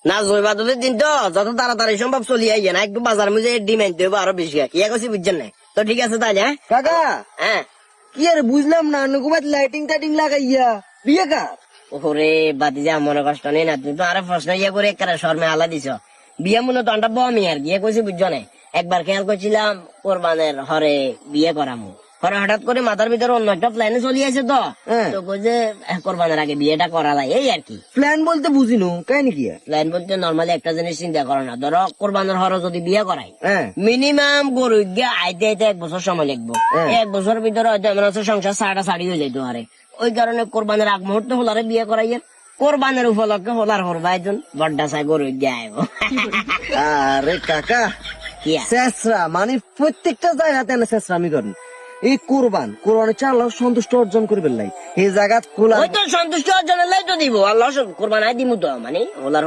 না জয়বাদলের দিন তো যত তাড়াতাড়ি সম্ভব চলি আইয়ে না একটু বাজার মুজে ডিমান্ড দেবো আরো বেশি কি করছি বুঝছেন না তো ঠিক আছে তাই হ্যাঁ কাকা হ্যাঁ কি আর বুঝলাম না নকুবাত লাইটিং টাইটিং লাগাইয়া বিয়ে কার? ওরে বাতিজা মনে কষ্ট নেই না তুমি তো আরো প্রশ্ন ইয়ে করে একটা শর্মে আলা দিছ বিয়ে মনে তো আনটা বমি আর বিয়ে করছি বুঝছো না একবার খেয়াল করছিলাম কোরবানের হরে বিয়ে করামু পরে হঠাৎ করে মাথার ভিতরে অন্য একটা প্ল্যানে চলে আসে তো হ্যাঁ। তো যে কোরবানের আগে বিয়েটা করা যায় এই আর কি প্ল্যান বলতে বুঝিনু কাহিনী কি আর? প্ল্যান বলতে নর্মালি একটা জিনিস চিন্তা করো না ধরো কোরবানের হরে যদি বিয়ে করাই হ্যাঁ মিনিমাম গরু গিয়ে আইতে আইতে 1 বছর সময় লাগবো হ্যাঁ। 1 বছরের ভিতরে হয়তো এমন আছে সংসার সাড়ি হয়ে যাইতো হারে ওই কারণে কোরবানের আগ মুহূর্তে হলারে বিয়ে করাইয়ের কোরবানের উপলক্ষে হলার হরবা একজন বড্ডা চাই গরু গিয়ে আইব আরে কাকা কি আর? শেষরা মানে প্রত্যেকটা জায়গাতে না শেষরামি করেন এই কোরবানি চালাও সন্তুষ্ট অর্জন করবেন লাই এই জায়গা খোলা ওই তো সন্তুষ্ট অর্জনের লাই তো দিব আল্লাহ কোরবান আই দিমু তো মানে হলার